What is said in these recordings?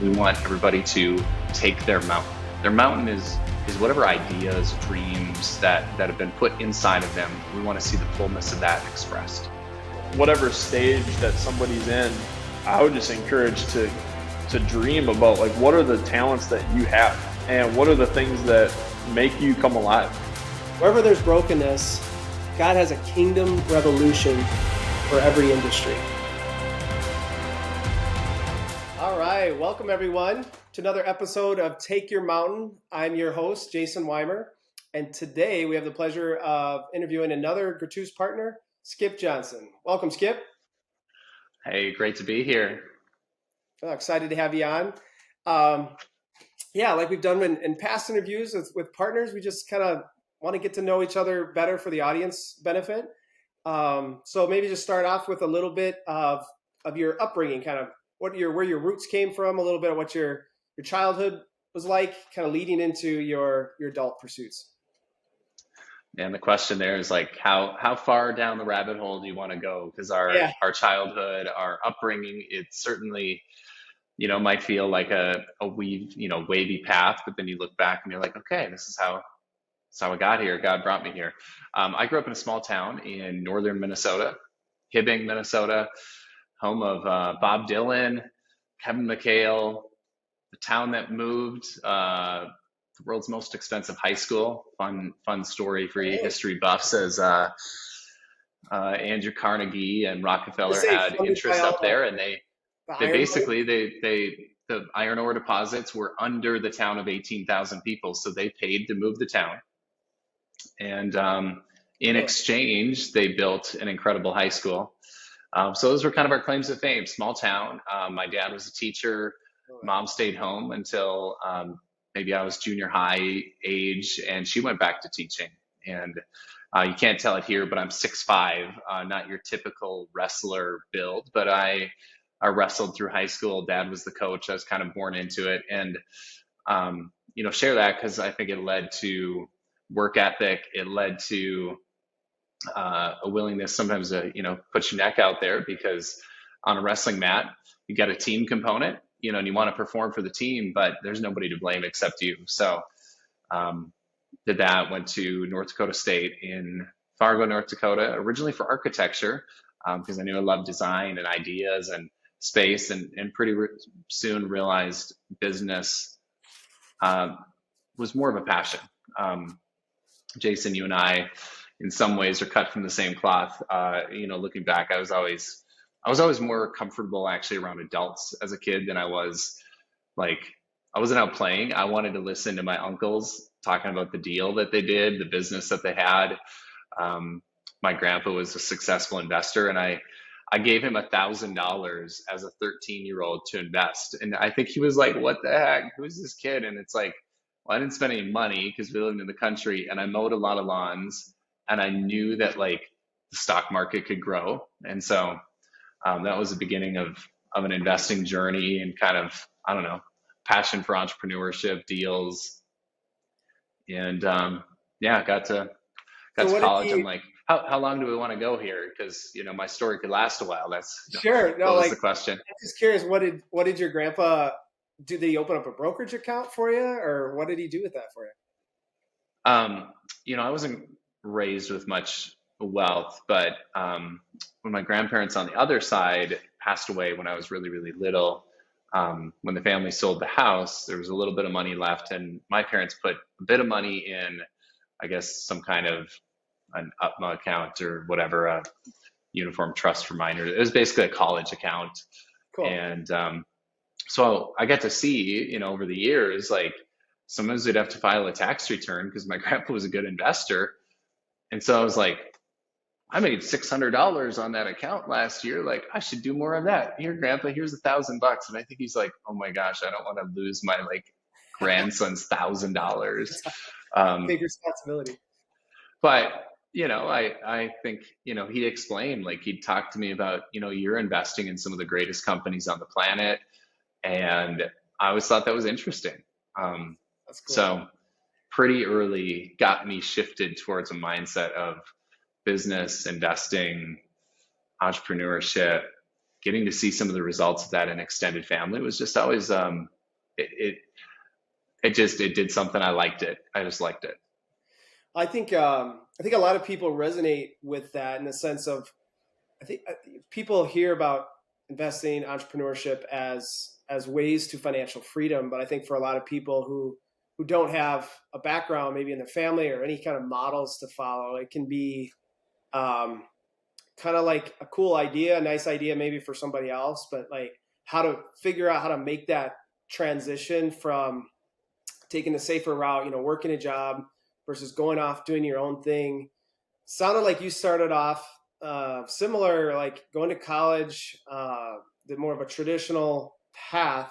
we want everybody to take their mountain. Their mountain is whatever ideas, dreams that have been put inside of them. We want to see the fullness of that expressed. Whatever stage that somebody's in, I would just encourage to dream about, like, what are the talents that you have and what are the things that make you come alive. Wherever there's brokenness, God has a kingdom revolution for every industry. All right, welcome everyone to another episode of Take Your Mountain. I'm your host, Jason Weimer, and today we have the pleasure of interviewing another Gratuitous partner, Skip Johnson. Welcome, Skip. Hey, great to be here. Excited to have you on. Like we've done in past interviews with partners, we just kind of want to get to know each other better for the audience benefit. So maybe just start off with a little bit of your upbringing, kind of where your roots came from, a little bit of what your childhood was like, kind of leading into your adult pursuits. And the question there is like, how far down the rabbit hole do you want to go? Because our childhood, our upbringing, it certainly, might feel like a wavy path, but then you look back and you're like, okay, this is how I got here. God brought me here. I grew up in a small town in northern Minnesota, Hibbing, Minnesota, home of Bob Dylan, Kevin McHale, the town that moved, the world's most expensive high school. Fun story for you history buffs, as Andrew Carnegie and Rockefeller had interest up there, and they basically the iron ore deposits were under the town of 18,000 people, so they paid to move the town, and in exchange they built an incredible high school. So those were kind of our claims to fame. Small town. My dad was a teacher. Mom stayed home until maybe I was junior high age, and she went back to teaching. And you can't tell it here, but I'm 6'5", not your typical wrestler build, but I wrestled through high school. Dad was the coach. I was kind of born into it, and share that because I think it led to work ethic. It led to a willingness sometimes to put your neck out there, because on a wrestling mat you got a team component, and you want to perform for the team, but there's nobody to blame except you. So did that, went to North Dakota State in Fargo, North Dakota, originally for architecture, because I knew I loved design and ideas and space, and pretty soon realized business was more of a passion. Jason, you and I in some ways are cut from the same cloth. Looking back, I was always more comfortable actually around adults as a kid than I was, like, I wasn't out playing. I wanted to listen to my uncles talking about the deal that they did, the business that they had. My grandpa was a successful investor, and I gave him $1,000 as a 13-year-old to invest. And I think he was like, what the heck? Who's this kid? And it's like, well, I didn't spend any money because we lived in the country, and I mowed a lot of lawns, and I knew that like the stock market could grow. And so that was the beginning of an investing journey, and kind of, I don't know, passion for entrepreneurship, deals. And got to college. I'm like, how long do we want to go here? Because my story could last a while. That's sure. No, was the question. I'm just curious, what did your grandpa do? Did he open up a brokerage account for you, or what did he do with that for you? I wasn't raised with much wealth, but when my grandparents on the other side passed away when I was really, really little, when the family sold the house, there was a little bit of money left, and my parents put a bit of money in, I guess, some kind of an UPMA account or whatever, a uniform trust for minors. It was basically a college account. Cool. And so I got to see, over the years, like sometimes we'd have to file a tax return because my grandpa was a good investor. And so I was like, I made $600 on that account last year. Like, I should do more of that. Here, Grandpa, here's $1,000. And I think he's like, oh my gosh, I don't want to lose my grandson's $1,000. Big responsibility. But, I think, he explained, like, he'd talk to me about, you're investing in some of the greatest companies on the planet. And I always thought that was interesting. That's cool. So pretty early got me shifted towards a mindset of business, investing, entrepreneurship. Getting to see some of the results of that in extended family was just always it did something. I liked it. I just liked it. I think a lot of people resonate with that in the sense of, I think people hear about investing, entrepreneurship as ways to financial freedom, but I think for a lot of people who don't have a background maybe in their family or any kind of models to follow, it can be kind of like a cool idea, a nice idea maybe for somebody else, but like how to figure out how to make that transition from taking the safer route, working a job versus going off doing your own thing. Sounded like you started off similar, like going to college, the more of a traditional path.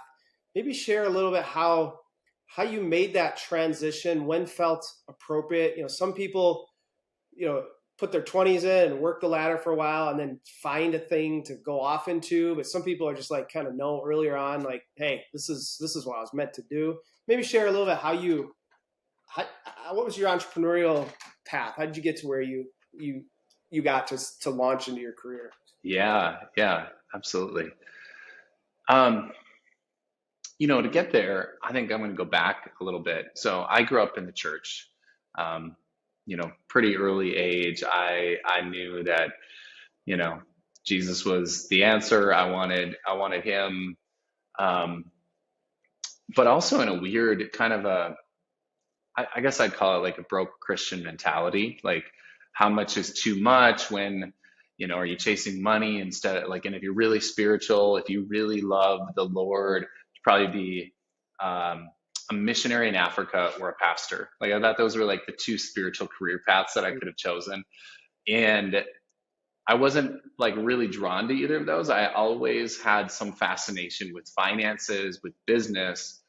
Maybe share a little bit how you made that transition, when felt appropriate. Some people, put their 20s in and work the ladder for a while and then find a thing to go off into. But some people are just like kind of know earlier on, like, hey, this is what I was meant to do. Maybe share a little bit what was your entrepreneurial path? How did you get to where you got to launch into your career? Yeah, absolutely. To get there, I think I'm going to go back a little bit. So I grew up in the church. Pretty early age, I knew that, Jesus was the answer. I wanted him. But also in a weird kind of I guess I'd call it like a broke Christian mentality. Like, how much is too much when, are you chasing money instead of like, and if you're really spiritual, if you really love the Lord, you'd probably be a missionary in Africa or a pastor. Like, I thought those were like the two spiritual career paths that I could have chosen. And I wasn't like really drawn to either of those. I always had some fascination with finances, with business,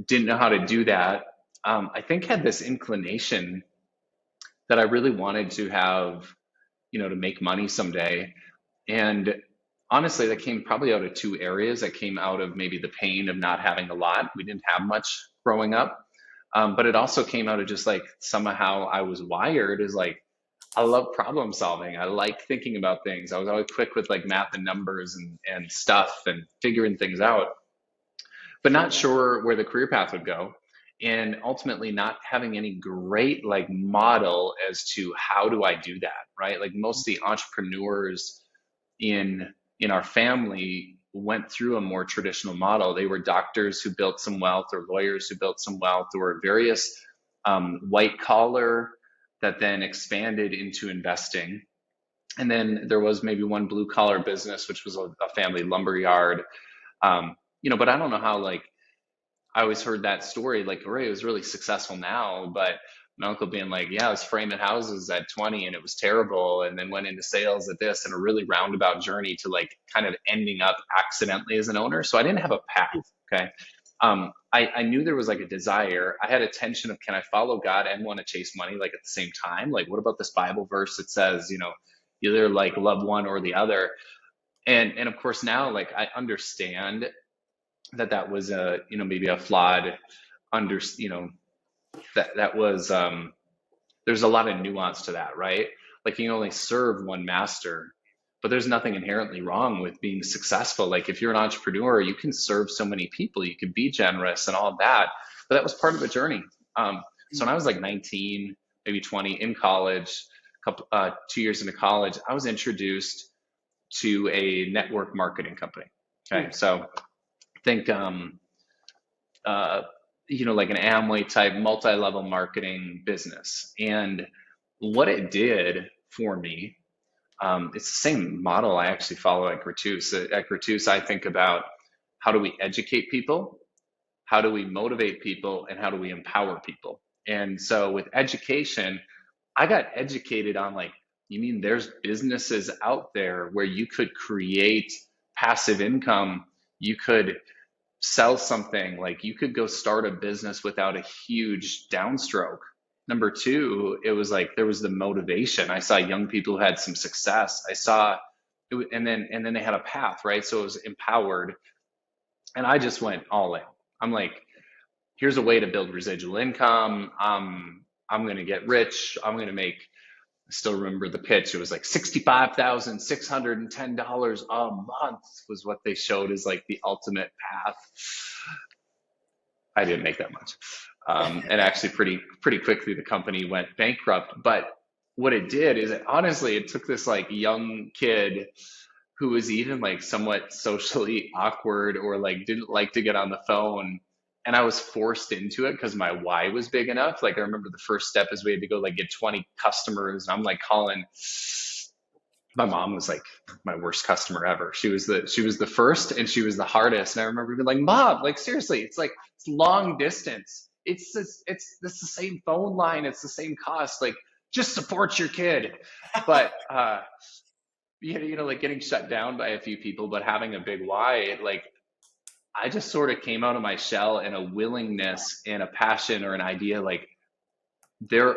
didn't know how to do that. I think had this inclination that I really wanted to have, to make money someday. And honestly, that came probably out of two areas. That came out of maybe the pain of not having a lot. We didn't have much growing up. But it also came out of just like somehow I was wired as like, I love problem solving. I like thinking about things. I was always quick with like math and numbers and stuff and figuring things out, but not sure where the career path would go. And ultimately not having any great like model as to how do I do that, right? Like most of the entrepreneurs in our family went through a more traditional model. They were doctors who built some wealth or lawyers who built some wealth, or various white collar that then expanded into investing. And then there was maybe one blue collar business, which was a family lumber yard. But I don't know how, like, I always heard that story, like, Ray was really successful now, but my uncle being like, yeah, I was framing houses at 20 and it was terrible. And then went into sales at this, and a really roundabout journey to like kind of ending up accidentally as an owner. So I didn't have a path. Okay. I knew there was like a desire. I had a tension of, can I follow God and want to chase money like at the same time? Like, what about this Bible verse that says, either like love one or the other? And of course now, like, I understand that was maybe a flawed that was there's a lot of nuance to that, right? Like, you can only serve one master, but there's nothing inherently wrong with being successful. Like, if you're an entrepreneur, you can serve so many people, you can be generous and all of that, but that was part of the journey. So when I was like 19, maybe 20, in college, 2 years into college, I was introduced to a network marketing company. Okay. So think, like an Amway type multi-level marketing business. And what it did for me, it's the same model I actually follow at Gratus. At Gratus, I think about how do we educate people, how do we motivate people, and how do we empower people. And so with education, I got educated on like, you mean there's businesses out there where you could create passive income, you could sell something, like you could go start a business without a huge downstroke. Number two, it was like there was the motivation. I saw young people who had some success. I saw it, and then they had a path, right? So it was empowered, and I just went all in. I'm like, here's a way to build residual income. I'm going to get rich. I'm going to make. I still remember the pitch. It was like $65,610 a month was what they showed as like the ultimate path. I didn't make that much. And actually pretty quickly the company went bankrupt. But what it did is honestly, it took this like young kid who was even like somewhat socially awkward or like didn't like to get on the phone. And I was forced into it because my why was big enough. Like I remember the first step is we had to go like get 20 customers. And I'm like calling. My mom was like my worst customer ever. She was the first and she was the hardest. And I remember being like, Mom, like seriously, it's long distance. It's the same phone line. It's the same cost. Like just support your kid. But like getting shut down by a few people, but having a big why, like I just sort of came out of my shell and a willingness and a passion or an idea like there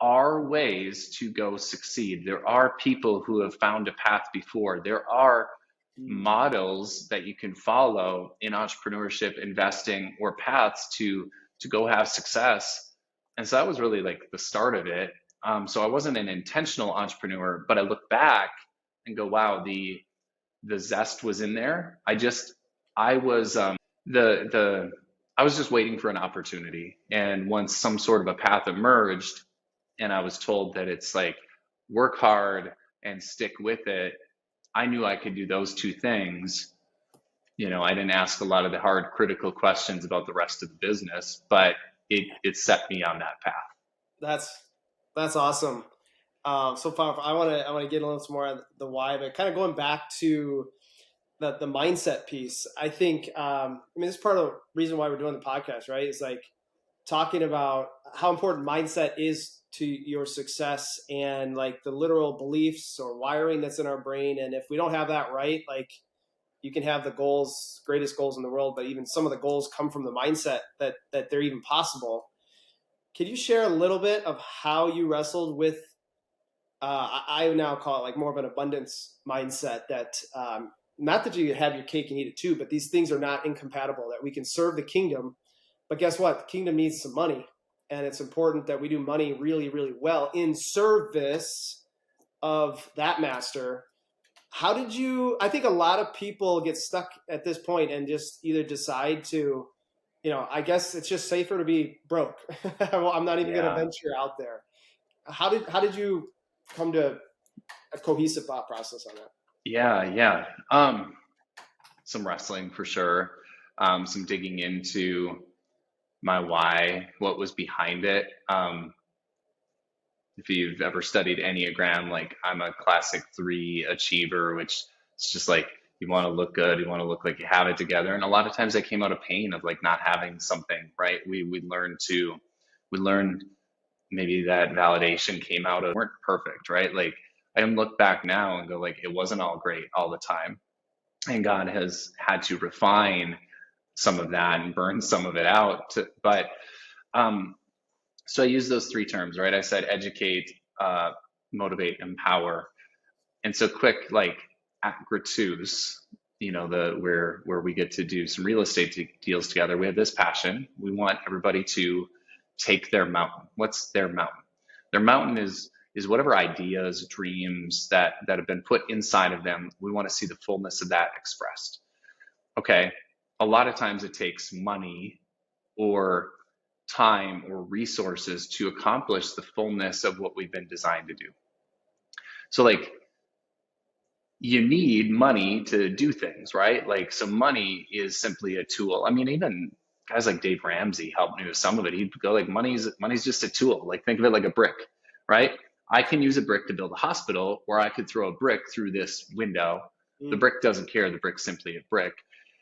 are ways to go succeed. There are people who have found a path before. There are models that you can follow in entrepreneurship, investing, or paths to go have success. And so that was really like the start of it. So I wasn't an intentional entrepreneur, but I look back and go, wow, the zest was in there. I was the I was just waiting for an opportunity. And once some sort of a path emerged and I was told that it's like work hard and stick with it, I knew I could do those two things. I didn't ask a lot of the hard critical questions about the rest of the business, but it set me on that path. That's awesome. So powerful. I want to get a little more on the why, but kind of going back to the mindset piece. I think this is part of the reason why we're doing the podcast, right? It's like talking about how important mindset is to your success and like the literal beliefs or wiring that's in our brain. And if we don't have that right, like you can have the greatest goals in the world, but even some of the goals come from the mindset that they're even possible. Could you share a little bit of how you wrestled with, I now call it like more of an abundance mindset that, not that you have your cake and eat it too, but these things are not incompatible, that we can serve the kingdom. But guess what? The kingdom needs some money. And it's important that we do money really, really well in service of that master. How did I think a lot of people get stuck at this point and just either decide to, I guess it's just safer to be broke. Well, I'm not even going to venture out there. How did you come to a cohesive thought process on that? Yeah. Some wrestling for sure. Some digging into my why, what was behind it. If you've ever studied Enneagram, like I'm a classic 3 achiever, which it's just like you want to look good, you want to look like you have it together. And a lot of times I came out of pain of like not having something, right? We learned maybe that validation came out of weren't perfect, right? Like I can look back now and go like it wasn't all great all the time. And God has had to refine some of that and burn some of it out. So I use those 3 terms, right? I said educate, motivate, empower. And so quick, like at Gratuitous, where we get to do some real estate deals together. We have this passion. We want everybody to take their mountain. What's their mountain? Their mountain is whatever ideas, dreams that have been put inside of them. We want to see the fullness of that expressed. Okay. A lot of times it takes money or time or resources to accomplish the fullness of what we've been designed to do. So like you need money to do things, right? Like, so money is simply a tool. I mean, even guys like Dave Ramsey helped me with some of it. He'd go like, money's just a tool. Like think of it like a brick, right? I can use a brick to build a hospital, or I could throw a brick through this window. The brick doesn't care. The brick's simply a brick.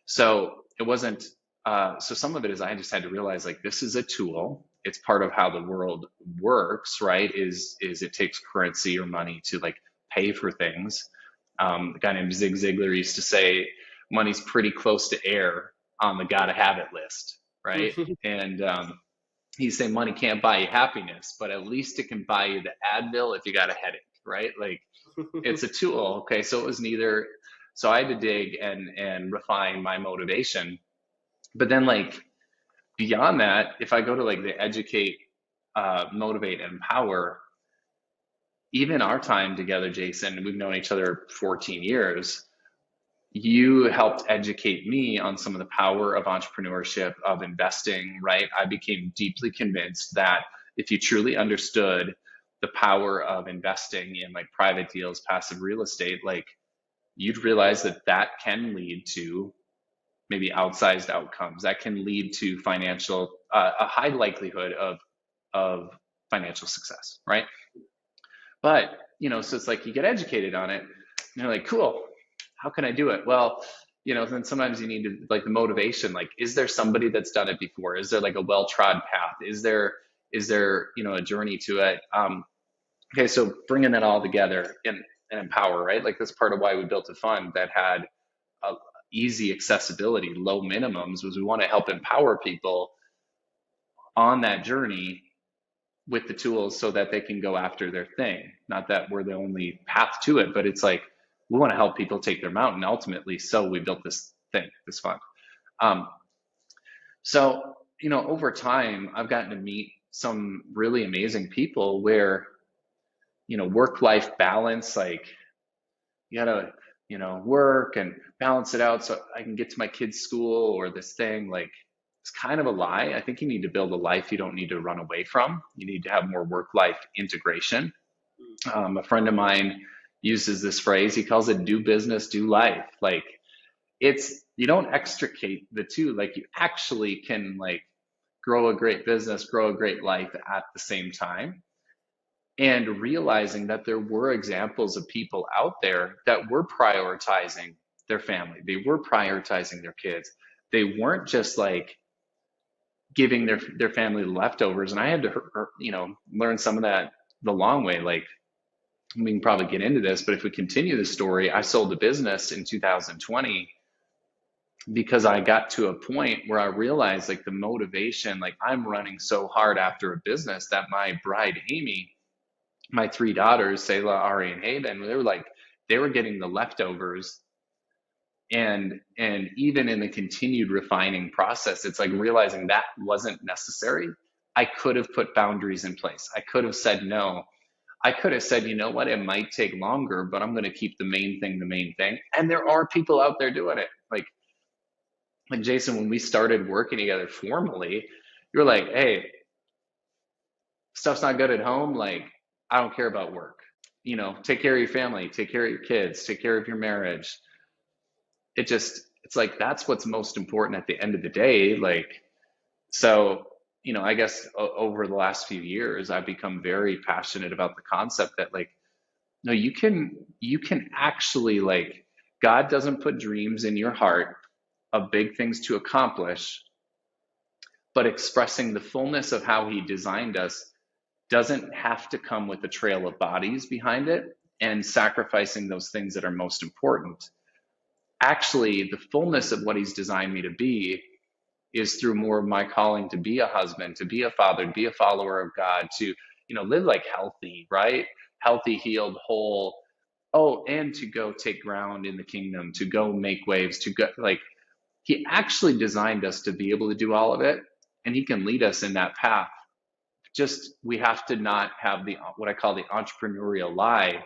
So it wasn't, so some of it is I just had to realize like, this is a tool. It's part of how the world works, right? Is it takes currency or money to like pay for things. A guy named Zig Ziglar used to say, money's pretty close to air on the gotta have it list, right? And he'd say money can't buy you happiness, but at least it can buy you the Advil if you got a headache, right? Like it's a tool. Okay, so it was neither. So I had to dig and refine my motivation. But then like beyond that, if I go to like the educate, motivate, and empower, even our time together, Jason, we've known each other 14 years. you helped educate me on some of the power of entrepreneurship, of investing, right? I became deeply convinced that if you truly understood the power of investing in like private deals, passive real estate, like you'd realize that that can lead to maybe outsized outcomes. That can lead to financial, a high likelihood of financial success, right? But, so it's like you get educated on it and you're like, cool, how can I do it? Well, then sometimes you need to like the motivation, like, is there somebody that's done it before? Is there like a well-trod path? Is there, a journey to it? Okay. So bringing that all together and empower, right? Like that's part of why we built a fund that had a easy accessibility, low minimums, was we want to help empower people on that journey with the tools so that they can go after their thing. Not that we're the only path to it, but it's like we want to help people take their mountain ultimately. So we built this thing, this fund. Um, so, over time, I've gotten to meet some really amazing people where, work-life balance, like you gotta, work and balance it out so I can get to my kid's school or this thing. Like it's kind of a lie. I think you need to build a life you don't need to run away from. You need to have more work-life integration. A friend of mine uses this phrase. He calls it "do business, do life." Like you don't extricate the two. Like you actually can like grow a great business, grow a great life at the same time. And realizing that there were examples of people out there that were prioritizing their family, they were prioritizing their kids. They weren't just like giving their family leftovers. And I had to, learn some of that the long way. Like we can probably get into this, but if we continue the story, I sold the business in 2020 because I got to a point where I realized like the motivation, like I'm running so hard after a business that my bride, Amy, my three daughters, Selah, Ari, and Hayden, they were getting the leftovers. And even in the continued refining process, it's like realizing that wasn't necessary. I could have put boundaries in place. I could have said no. I could have said, you know what, it might take longer, but I'm going to keep the main thing the main thing. And there are people out there doing it. Like Jason, when we started working together formally, you were like, hey, stuff's not good at home. Like, I don't care about work. Take care of your family, take care of your kids, take care of your marriage. It's like that's what's most important at the end of the day. Like, so, I guess over the last few years, I've become very passionate about the concept that like, no, you can actually like, God doesn't put dreams in your heart of big things to accomplish, but expressing the fullness of how he designed us doesn't have to come with a trail of bodies behind it and sacrificing those things that are most important. Actually, the fullness of what he's designed me to be is through more of my calling to be a husband, to be a father, to be a follower of God, to, live like healthy, right? Healthy, healed, whole. Oh, and to go take ground in the kingdom, to go make waves, to go like he actually designed us to be able to do all of it, and he can lead us in that path. Just we have to not have the what I call the entrepreneurial lie.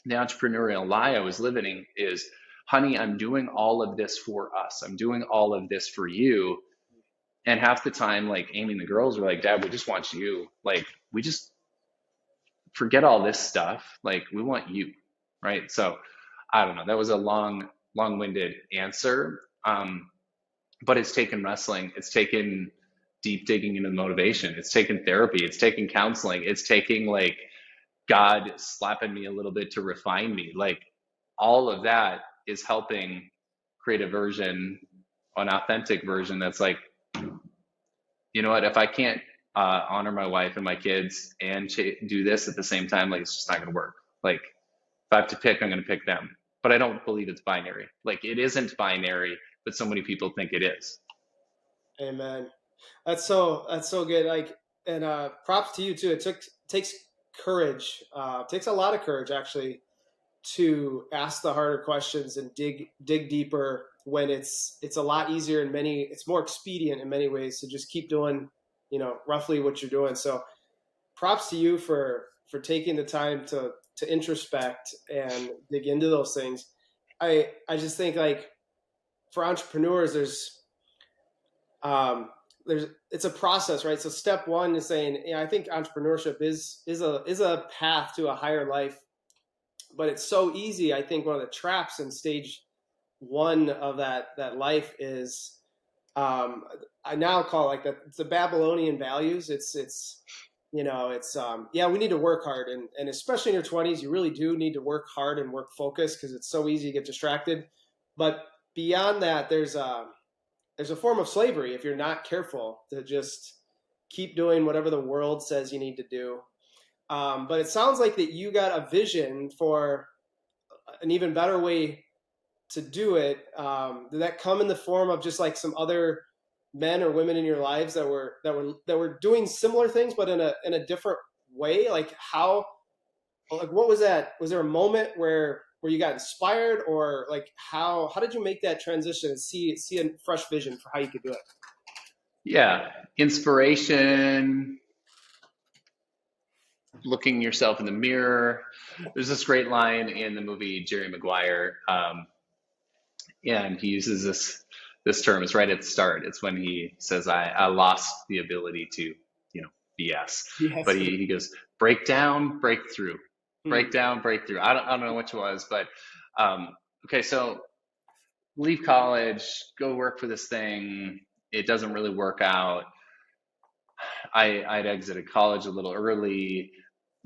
The entrepreneurial lie I was living is, honey, I'm doing all of this for us. I'm doing all of this for you. And half the time, like Amy and the girls are like, Dad, we just want you. Like, we just forget all this stuff. Like, we want you. Right. So I don't know. That was a long-winded answer. But it's taken wrestling. It's taken deep digging into motivation. It's taken therapy. It's taken counseling. It's taking like God slapping me a little bit to refine me. Like all of that is helping create a version, an authentic version that's like, you know what, if I can't honor my wife and my kids and do this at the same time, like it's just not going to work. Like if I have to pick, I'm going to pick them. But I don't believe it's binary. Like it isn't binary, but so many people think it is. Amen. That's so good. Like, and props to you too. It takes courage. Takes a lot of courage actually to ask the harder questions and dig deeper when it's a lot easier it's more expedient in many ways to just keep doing, roughly what you're doing. So props to you for taking the time to introspect and dig into those things. I just think like for entrepreneurs, um, it's a process, right? So step one is saying, I think entrepreneurship is a path to a higher life, but it's so easy. I think one of the traps in stage one of that life is, I now call it like it's the Babylonian values. It's yeah, we need to work hard, and especially in your 20s, you really do need to work hard and work focused because it's so easy to get distracted. But beyond that, there's a form of slavery if you're not careful to just keep doing whatever the world says you need to do. But it sounds like that you got a vision for an even better way to do it. Did that come in the form of just like some other men or women in your lives that were doing similar things, but in a different way? Like what was that? Was there a moment where you got inspired, or like how did you make that transition and see a fresh vision for how you could do it? Yeah, inspiration, looking yourself in the mirror. There's this great line in the movie Jerry Maguire, and he uses this term. It's right at the start. It's when he says, I lost the ability to, BS. Yes. But he goes, break down, break through. Break down, break through. I don't know which was, but okay, so leave college, go work for this thing. It doesn't really work out. I'd exited college a little early.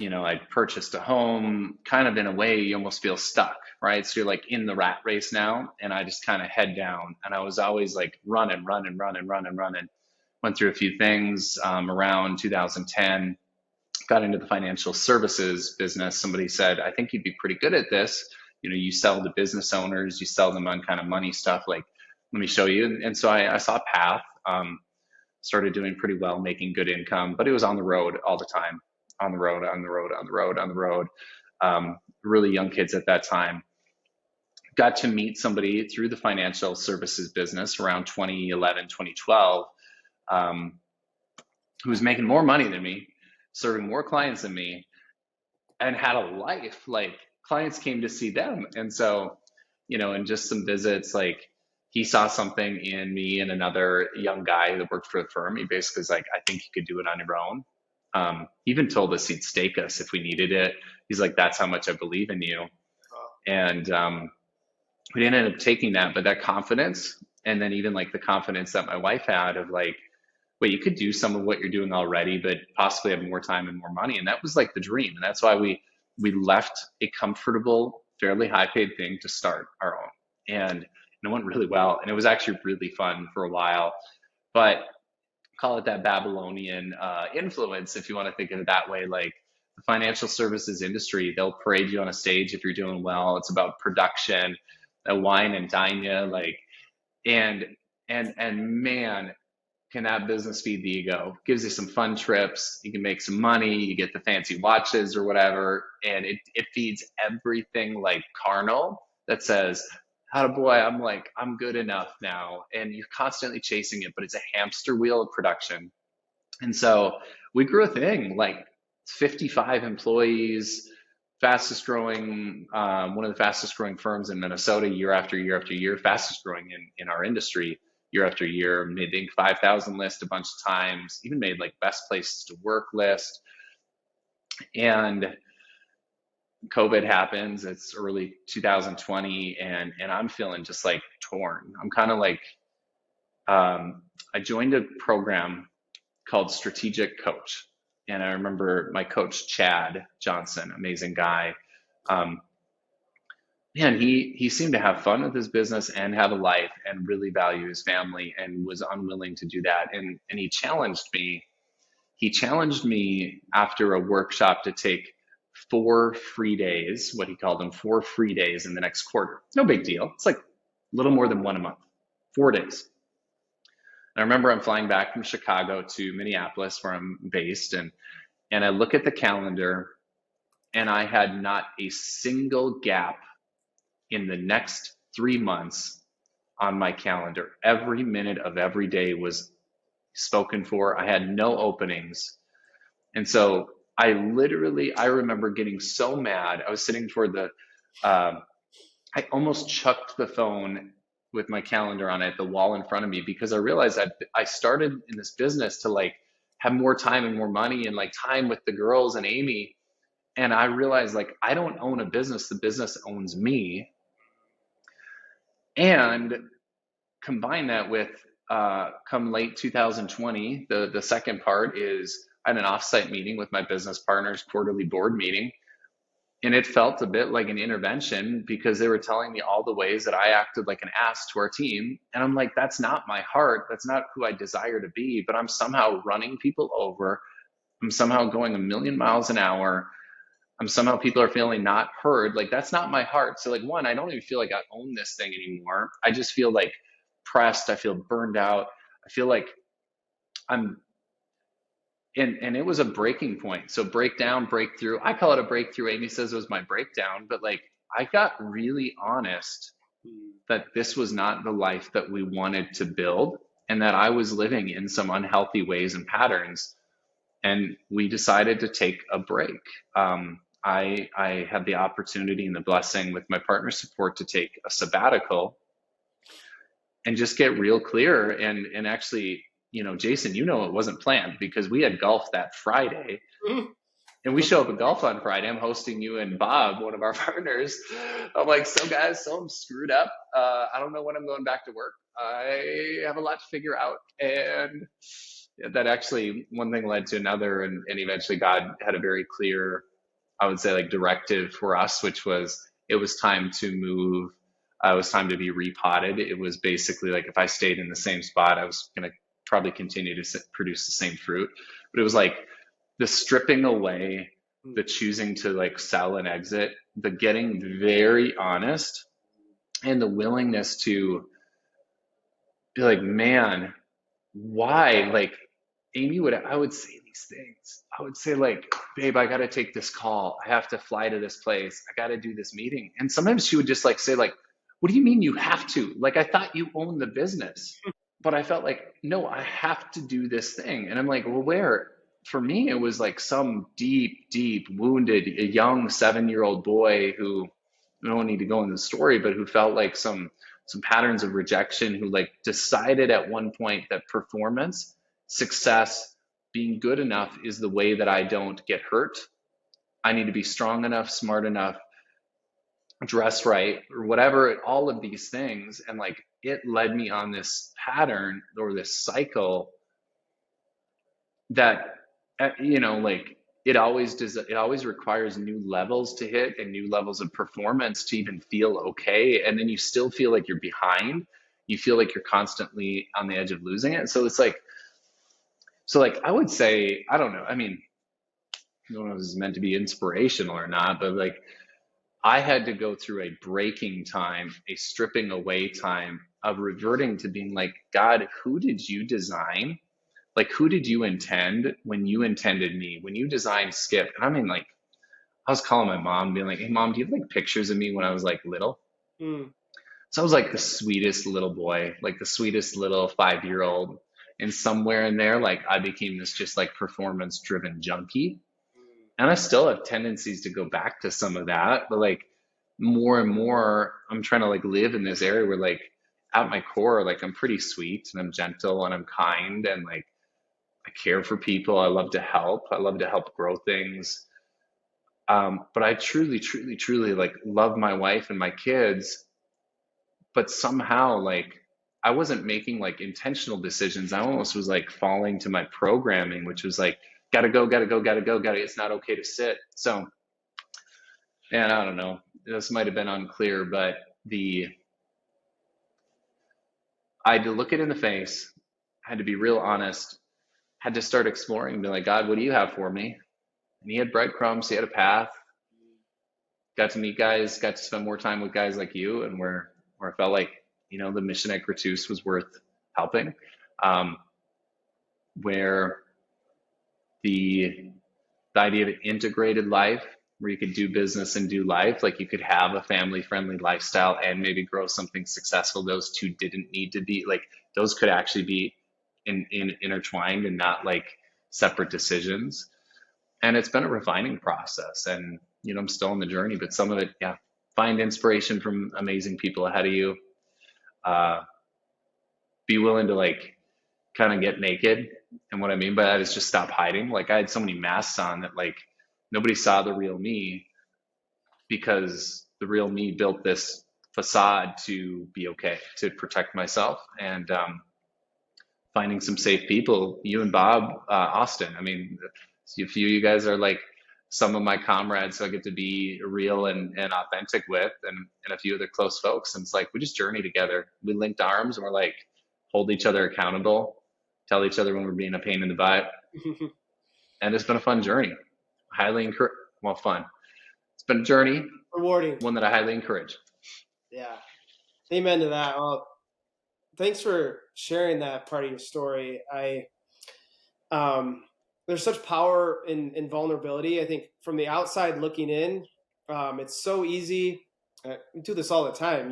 I'd purchased a home. Kind of in a way, you almost feel stuck, right? So you're like in the rat race now, and I just kind of head down. And I was always like running. Went through a few things around 2010. Got into the financial services business. Somebody said, I think you'd be pretty good at this. You sell to business owners, you sell them on kind of money stuff. Like, let me show you. And so I saw a path, started doing pretty well, making good income, but it was on the road all the time, on the road. Really young kids at that time. Got to meet somebody through the financial services business around 2011, 2012, who was making more money than me, serving more clients than me, and had a life. Like, clients came to see them. And so, in just some visits, like, he saw something in me and another young guy that worked for the firm. He basically was like, I think you could do it on your own. He even told us he'd stake us if we needed it. He's like, that's how much I believe in you. And we didn't end up taking that, but that confidence, and then even like the confidence that my wife had of like, wait, you could do some of what you're doing already, but possibly have more time and more money. And that was like the dream. And that's why we left a comfortable, fairly high paid thing to start our own. And it went really well. And it was actually really fun for a while, but call it that Babylonian influence, if you want to think of it that way. Like, the financial services industry, they'll parade you on a stage if you're doing well. It's about production, wine and dine you, like, and man, can that business feed the ego? Gives you some fun trips. You can make some money. You get the fancy watches or whatever. And it feeds everything like carnal that says, how boy, I'm good enough now. And you're constantly chasing it, but it's a hamster wheel of production. And so we grew a thing, like 55 employees, fastest growing, one of the fastest growing firms in Minnesota year after year after year, fastest growing in our industry. Year after year, made the Inc. 5000 list a bunch of times, even made like best places to work list. And COVID happens, it's early 2020, and I'm feeling just like torn. I'm kind of like, I joined a program called Strategic Coach. And I remember my coach, Chad Johnson, amazing guy. Man, he seemed to have fun with his business and have a life and really value his family and was unwilling to do that. And he challenged me. He challenged me after a workshop to take 4 free days, what he called them, 4 free days in the next quarter. No big deal. It's like a little more than one a month, 4 days. And I remember I'm flying back from Chicago to Minneapolis, where I'm based, and I look at the calendar, and I had not a single gap in the next 3 months on my calendar. Every minute of every day was spoken for. I had no openings. And so I remember getting so mad. I was sitting toward the I almost chucked the phone with my calendar on it at the wall in front of me, because I realized I started in this business to like have more time and more money and like time with the girls and Amy. And I realized like I don't own a business, the business owns me. And combine that with come late 2020, the second part is I had an offsite meeting with my business partners, quarterly board meeting. And it felt a bit like an intervention, because they were telling me all the ways that I acted like an ass to our team. And I'm like, that's not my heart. That's not who I desire to be. But I'm somehow running people over. I'm somehow going a million miles an hour. I'm somehow people are feeling not heard. Like, that's not my heart. So like, one, I don't even feel like I own this thing anymore. I just feel like pressed. I feel burned out. I feel like I'm and it was a breaking point. So breakdown, breakthrough. I call it a breakthrough. Amy says it was my breakdown, but like I got really honest that this was not the life that we wanted to build, and that I was living in some unhealthy ways and patterns. And we decided to take a break. I had the opportunity and the blessing with my partner's support to take a sabbatical and just get real clear. And actually, Jason, it wasn't planned, because we had golf that Friday. And we show up at golf on Friday. I'm hosting you and Bob, one of our partners. I'm like, so guys, I'm screwed up. I don't know when I'm going back to work. I have a lot to figure out. And that actually, one thing led to another. And eventually God had a very clear, I would say, like directive for us, which was, it was time to move. It was time to be repotted. It was basically like, if I stayed in the same spot, I was going to probably continue to produce the same fruit. But it was like the stripping away, the choosing to like sell and exit, the getting very honest, and the willingness to be like, man, why? Like I would say these things. I would say like, babe, I got to take this call. I have to fly to this place. I got to do this meeting. And sometimes she would just like say like, what do you mean you have to? Like, I thought you owned the business. But I felt like, no, I have to do this thing. And I'm like, well, where? For me, it was like some deep, deep wounded, a young 7-year-old boy who, I don't need to go into the story, but who felt like some patterns of rejection, who like decided at one point that performance, success, being good enough is the way that I don't get hurt. I need to be strong enough, smart enough, dress right, or whatever, all of these things. And like, it led me on this pattern or this cycle that, like it always does. It always requires new levels to hit and new levels of performance to even feel okay. And then you still feel like you're behind. You feel like you're constantly on the edge of losing it. So it's like, I would say, I don't know. I mean, I don't know if this is meant to be inspirational or not, but like, I had to go through a breaking time, a stripping away time of reverting to being like, God, who did you design? Like, who did you intend when you intended me? When you designed Skip? And I mean, like, I was calling my mom, being like, hey, Mom, do you have like pictures of me when I was like little? So I was like the sweetest little boy, like the sweetest little 5-year-old. And somewhere in there, like, I became this just like performance driven junkie. And I still have tendencies to go back to some of that, but like more and more, I'm trying to like live in this area where like at my core, like I'm pretty sweet and I'm gentle and I'm kind and like I care for people. I love to help. I love to help grow things. But I truly, truly, truly like love my wife and my kids, but somehow like I wasn't making like intentional decisions. I almost was like falling to my programming, which was like, gotta go, gotta go, gotta go, gotta, it's not okay to sit. So, and I don't know, this might have been unclear, but I had to look it in the face, had to be real honest, had to start exploring, be like, God, what do you have for me? And he had breadcrumbs, he had a path, got to meet guys, got to spend more time with guys like you, and where I felt like, the mission at Gratus was worth helping, where the idea of an integrated life where you could do business and do life, like you could have a family friendly lifestyle and maybe grow something successful. Those two didn't need to be like, those could actually be intertwined and not like separate decisions. And it's been a refining process, and I'm still on the journey, but some of it, yeah, find inspiration from amazing people ahead of you. Uh, be willing to like kind of get naked. And what I mean by that is just stop hiding. Like I had so many masks on that like nobody saw the real me because the real me built this facade to be okay, to protect myself. And finding some safe people, you and Bob, Austin. I mean, a few of you guys are like some of my comrades who I get to be real and authentic with, and a few other close folks. And it's like we just journey together. We linked arms and we're like hold each other accountable, tell each other when we're being a pain in the butt. And it's been a fun journey. Highly encourage. Well, fun. It's been a journey. Rewarding. One that I highly encourage. Yeah. Amen to that. Well, thanks for sharing that part of your story. There's such power in vulnerability. I think from the outside looking in, it's so easy. We do this all the time.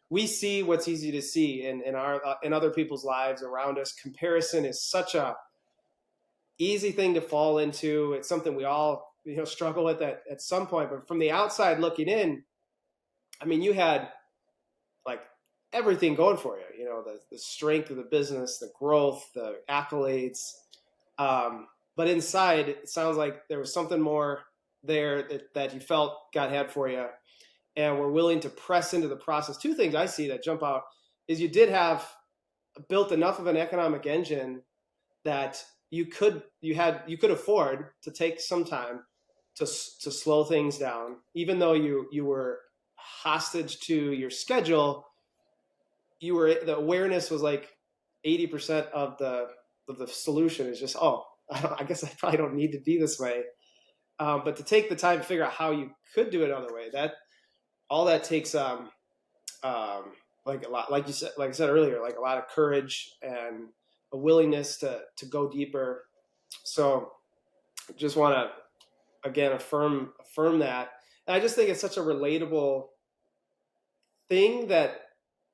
We see what's easy to see in other people's lives around us. Comparison is such a easy thing to fall into. It's something we all struggle with at some point. But from the outside looking in, I mean, you had like everything going for you. The strength of the business, the growth, the accolades. But inside, it sounds like there was something more there that you felt God had for you, and were willing to press into the process. Two things I see that jump out is you did have built enough of an economic engine that you could afford to take some time to slow things down, even though you were hostage to your schedule. The awareness was like 80% of the solution is just, I guess I probably don't need to be this way. But to take the time to figure out how you could do it another way, that takes like a lot, like I said earlier, like a lot of courage and a willingness to go deeper. So just want to again affirm that. And I just think it's such a relatable thing that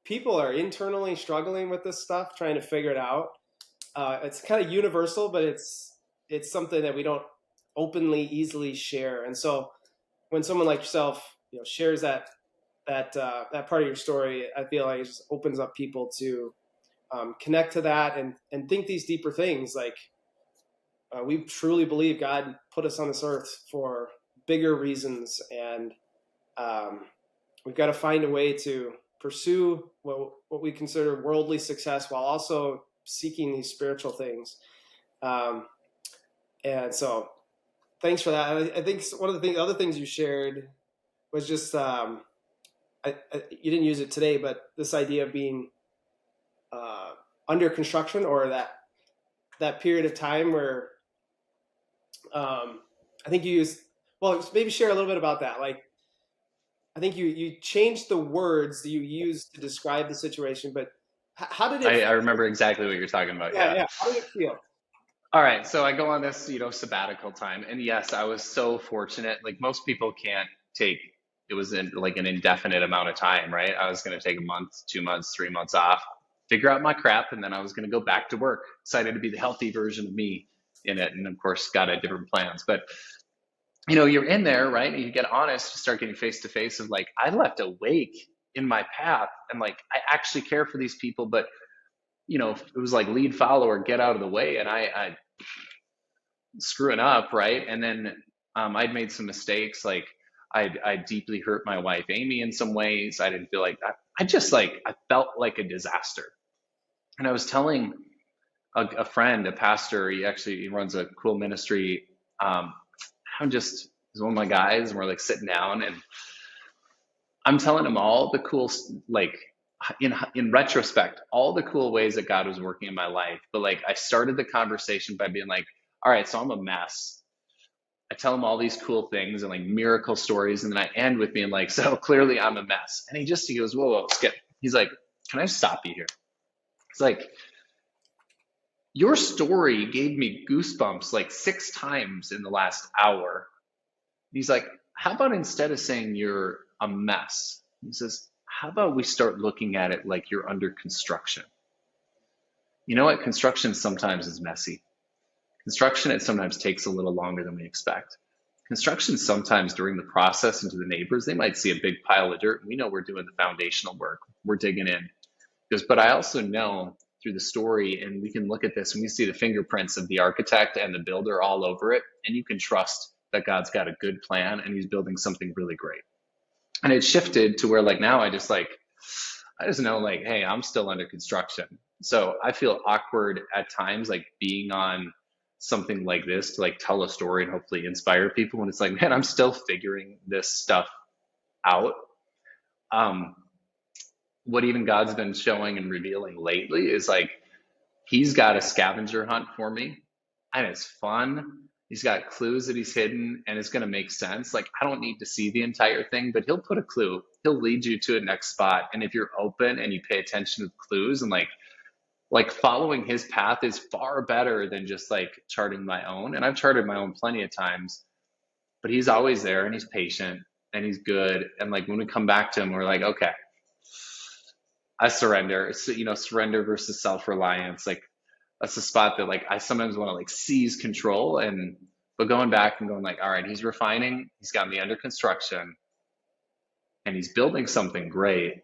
people are internally struggling with this stuff, trying to figure it out. It's kind of universal, but it's something that we don't openly easily share. And so when someone like yourself, shares that part of your story, I feel like it just opens up people to connect to that and think these deeper things. Like we truly believe God put us on this earth for bigger reasons, and we've got to find a way to pursue what we consider worldly success while also seeking these spiritual things. And so thanks for that. I think one of the other things you shared was just, you didn't use it today, but this idea of being under construction, or that period of time where I think you used, well, maybe share a little bit about that. Like, I think you changed the words that you used to describe the situation, but how did it? I remember exactly what you're talking about. Yeah. How did it feel? All right. So I go on this, sabbatical time. And yes, I was so fortunate. Like most people can't take, it was like an indefinite amount of time, right? I was going to take a month, 2 months, 3 months off, figure out my crap. And then I was going to go back to work, excited to be the healthy version of me in it. And of course, God had different plans, but you're in there, right? And you get honest, you start getting face to face of like, I left a wake in my path, and like, I actually care for these people, but it was like lead follower, get out of the way. And I screwing up. Right. And then, I'd made some mistakes. Like I deeply hurt my wife, Amy, in some ways. I didn't feel like that. I felt like a disaster. And I was telling a friend, a pastor, he runs a cool ministry. He's one of my guys, and we're like sitting down, and I'm telling him all the cool, like in retrospect, all the cool ways that God was working in my life. But like, I started the conversation by being like, all right, so I'm a mess. I tell him all these cool things and like miracle stories. And then I end with being like, so clearly I'm a mess. And he goes, whoa, skip. He's like, can I stop you here? It's like, your story gave me goosebumps like 6 times in the last hour. He's like, how about instead of saying you're a mess, he says, how about we start looking at it like you're under construction? You know what? Construction sometimes is messy. Construction, it sometimes takes a little longer than we expect. construction, sometimes during the process and to the neighbors, they might see a big pile of dirt. We know we're doing the foundational work. We're digging in. Because, but I also know through the story, and we can look at this and we see the fingerprints of the architect and the builder all over it, and you can trust that God's got a good plan and he's building something really great. And it shifted to where like now I just know like, hey, I'm still under construction. So I feel awkward at times, like being on something like this to like tell a story and hopefully inspire people. And it's like, man, I'm still figuring this stuff out. What even God's been showing and revealing lately is like, he's got a scavenger hunt for me and it's fun. He's got clues that he's hidden and it's going to make sense. Like, I don't need to see the entire thing, but he'll put a clue. He'll lead you to a next spot. And if you're open and you pay attention to the clues and like following his path is far better than just like charting my own. And I've charted my own plenty of times, but he's always there and he's patient and he's good. And like when we come back to him, we're like, okay, I surrender. So, surrender versus self-reliance. Like that's the spot that like I sometimes want to like seize control but going back and going like, all right, he's refining, he's got me under construction and he's building something great.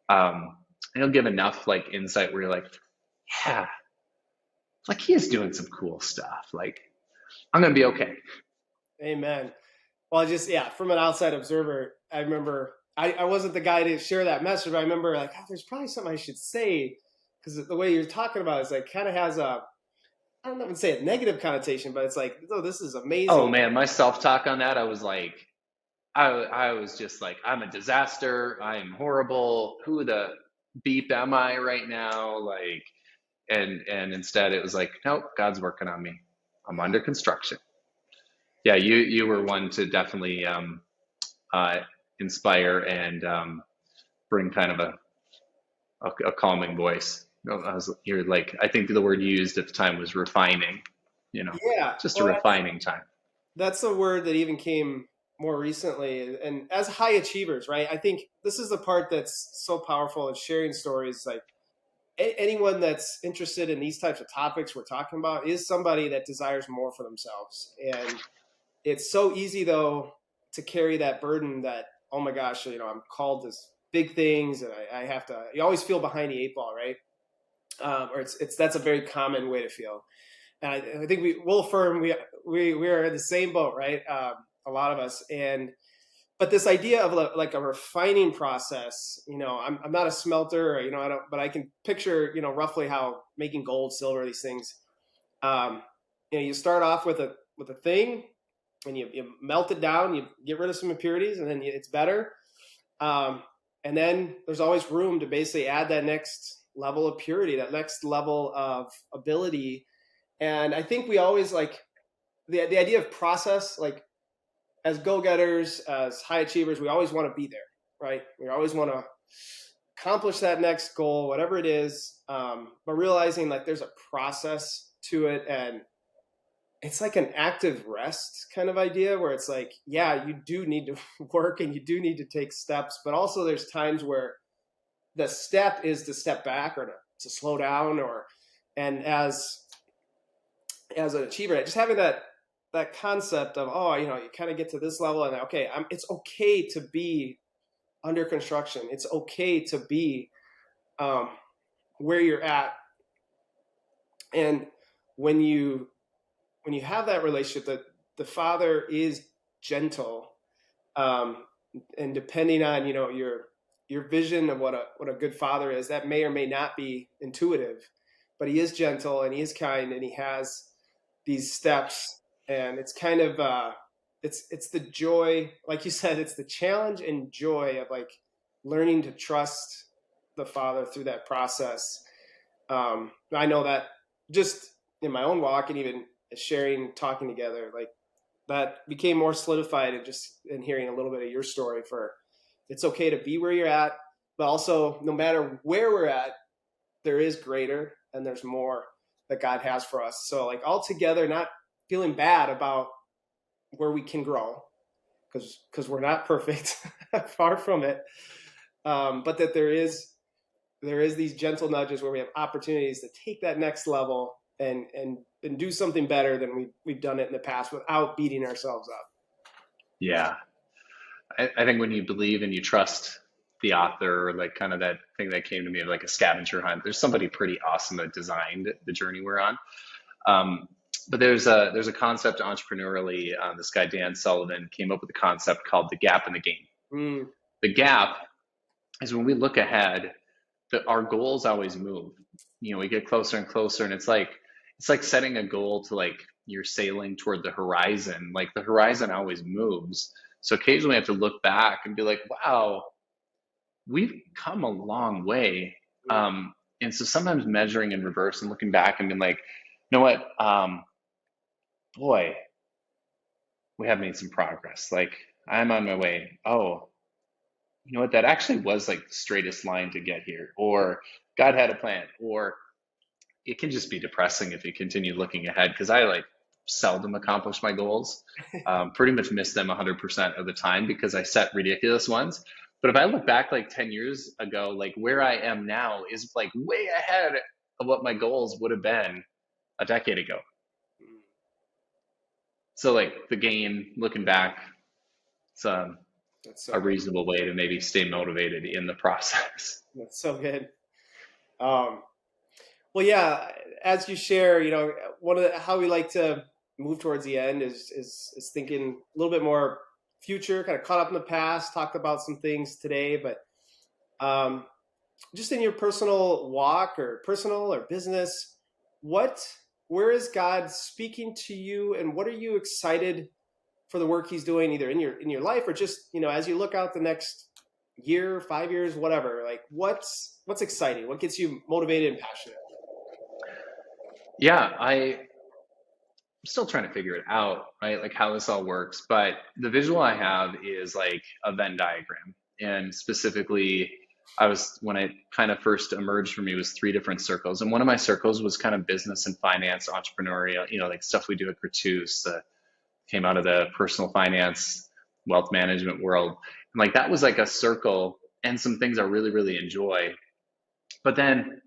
And he'll give enough like insight where you're like, yeah, like he is doing some cool stuff. Like I'm going to be okay. Amen. Well, from an outside observer, I remember I wasn't the guy to share that message, but I remember like, there's probably something I should say because the way you're talking about it is like kind of has I don't know if I'd say a negative connotation, but it's like, oh, this is amazing. Oh man, my self-talk on that, I was like, I was just like, I'm a disaster. I'm horrible. Who the beep am I right now? Like, and instead it was like, nope, God's working on me. I'm under construction. Yeah, you were one to definitely inspire and bring kind of a calming voice. You're like, I think the word used at the time was refining. Just a refining time. That's the word that even came more recently. And as high achievers, right? I think this is the part that's so powerful in sharing stories. Like anyone that's interested in these types of topics we're talking about is somebody that desires more for themselves. And it's so easy though to carry that burden that, oh my gosh, I'm called to big things and I have to, you always feel behind the eight ball, right? Or that's a very common way to feel. And I think we'll affirm we are in the same boat, right? A lot of us. But this idea of like a refining process, I'm not a smelter, but I can picture, roughly how making gold, silver, these things, you start off with a thing and you melt it down, you get rid of some impurities and then it's better. And then there's always room to basically add that next level of purity, that next level of ability. And I think we always like the idea of process, like as go-getters, as high achievers, we always want to be there, right? We always want to accomplish that next goal, whatever it is. But realizing like there's a process to it and it's like an active rest kind of idea where it's like, yeah, you do need to work and you do need to take steps, but also there's times where the step is to step back or to slow down and as an achiever, just having that concept of, you kind of get to this level and okay, it's okay to be under construction. It's okay to be where you're at. And when you have that relationship, that the Father is gentle, and depending on your vision of what a good father is, that may or may not be intuitive, but he is gentle and he is kind and he has these steps. And it's kind of it's the joy, like you said, it's the challenge and joy of like learning to trust the Father through that process. I know that just in my own walk and even sharing, talking together, like that became more solidified and just in hearing a little bit of your story for it's okay to be where you're at, but also no matter where we're at, there is greater and there's more that God has for us. So like all together, not feeling bad about where we can grow because we're not perfect, far from it. But that there is these gentle nudges where we have opportunities to take that next level and do something better than we've done it in the past without beating ourselves up. Yeah. I think when you believe and you trust the author, or like kind of that thing that came to me of like a scavenger hunt, there's somebody pretty awesome that designed the journey we're on. Um, but there's a concept entrepreneurially. This guy Dan Sullivan came up with a concept called the gap in the game. Mm, The gap is when we look ahead, that our goals always move. We get closer and closer, and it's like setting a goal to like you're sailing toward the horizon. Like the horizon always moves. So occasionally I have to look back and be like, wow, we've come a long way. mm, And so sometimes measuring in reverse and looking back and being like, you know what, boy, we have made some progress. Like I'm on my way. Oh, you know what, that actually was like the straightest line to get here. Or God had a plan. Or it can just be depressing if you continue looking ahead, because I like seldom accomplish my goals. Pretty much miss them 100% of the time because I set ridiculous ones. But if I look back like 10 years ago, like where I am now is like way ahead of what my goals would have been a decade ago. mm. So like the game, looking back, it's That's so a good. reasonable way to maybe stay motivated in the process. That's so good. Um, well, yeah, as you share, one of how we like to move towards the end is thinking a little bit more future, kind of caught up in the past, talked about some things today, but um, just in your personal walk or personal or business, what, where is God speaking to you, and what are you excited for the work He's doing, either in your life or just as you look out the next year, 5 years, whatever? Like, what's exciting? What gets you motivated and passionate? Yeah, I'm still trying to figure it out, right? Like how this all works. But the visual I have is like a Venn diagram. And specifically, when it kind of first emerged for me, was three different circles. And one of my circles was kind of business and finance, entrepreneurial, like stuff we do at Gratus, came out of the personal finance, wealth management world. And like that was like a circle and some things I really, really enjoy. But then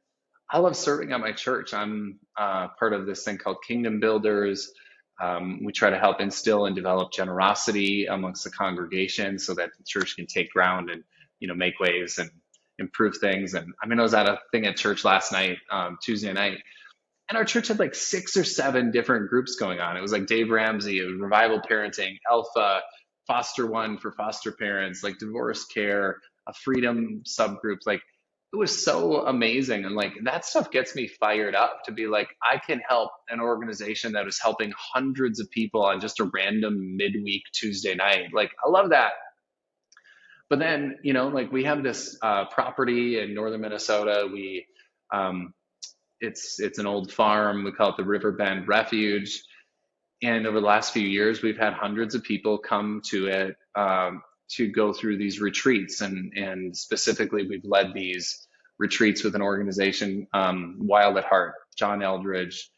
I love serving at my church. I'm part of this thing called Kingdom Builders. We try to help instill and develop generosity amongst the congregation so that the church can take ground and make waves and improve things. And I mean, I was at a thing at church last night, Tuesday night, and our church had like 6 or 7 different groups going on. It was like Dave Ramsey, it was revival parenting, Alpha, Foster One for foster parents, like divorce care, a freedom subgroup. Like it was so amazing. And like that stuff gets me fired up to be like, I can help an organization that is helping hundreds of people on just a random midweek Tuesday night. Like I love that. But then, like we have this property in northern Minnesota. Um, it's an old farm. We call it the Riverbend Refuge. And over the last few years, we've had hundreds of people come to it to go through these retreats. And specifically, we've led these retreats with an organization, Wild at Heart, John Eldridge,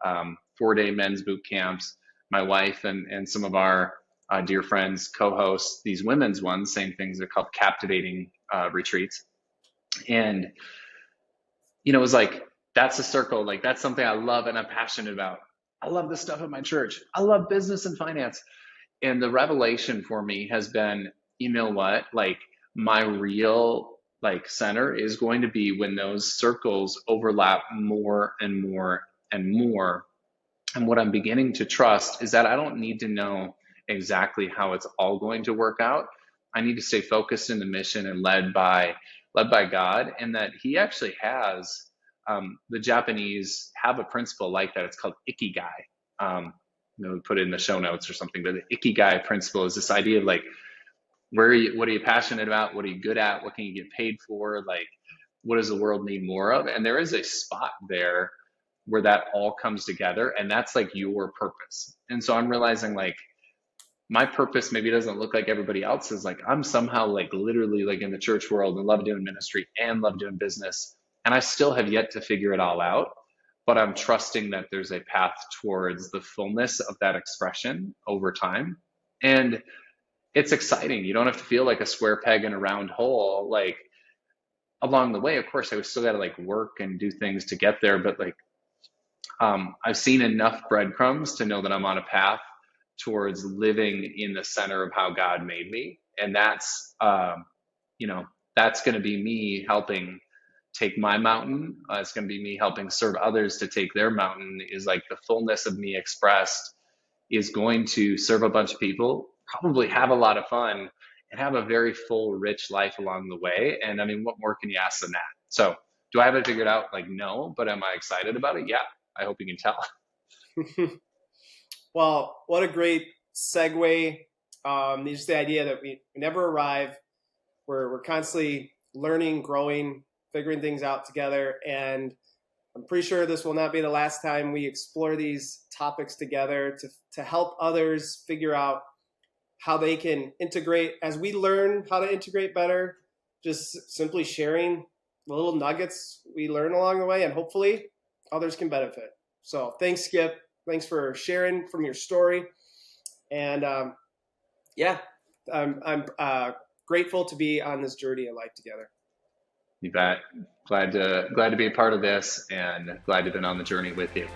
4-day men's boot camps. My wife and some of our dear friends co-host these women's ones, same things. They're called captivating retreats. And, it was like, that's a circle. Like that's something I love and I'm passionate about. I love this stuff at my church. I love business and finance. And the revelation for me has been, you know what, like my real like center is going to be when those circles overlap more and more and more. And what I'm beginning to trust is that I don't need to know exactly how it's all going to work out. I need to stay focused in the mission and led by God, and that He actually has. The Japanese have a principle like that. It's called ikigai. We put it in the show notes or something. But the ikigai principle is this idea of like, what are you passionate about? What are you good at? What can you get paid for? Like, what does the world need more of? And there is a spot there where that all comes together, and that's like your purpose. And so I'm realizing like my purpose maybe doesn't look like everybody else's. Like I'm somehow like literally like in the church world and love doing ministry and love doing business. And I still have yet to figure it all out, but I'm trusting that there's a path towards the fullness of that expression over time. And it's exciting. You don't have to feel like a square peg in a round hole. Like along the way, of course, I still got to like work and do things to get there. But like, I've seen enough breadcrumbs to know that I'm on a path towards living in the center of how God made me. And that's, that's going to be me helping take my mountain. It's going to be me helping serve others to take their mountain. Is like the fullness of me expressed is going to serve a bunch of people, probably have a lot of fun, and have a very full, rich life along the way. And I mean, what more can you ask than that? So do I have it figured out? Like, no, but am I excited about it? Yeah, I hope you can tell. Well, what a great segue. Just the idea that we never arrive. We're constantly learning, growing, figuring things out together. And I'm pretty sure this will not be the last time we explore these topics together to help others figure out how they can integrate. As we learn how to integrate better, just simply sharing the little nuggets we learn along the way, and hopefully others can benefit. So thanks, Skip. Thanks for sharing from your story. And I'm grateful to be on this journey of life together. You bet. Glad to be a part of this, and glad to have been on the journey with you.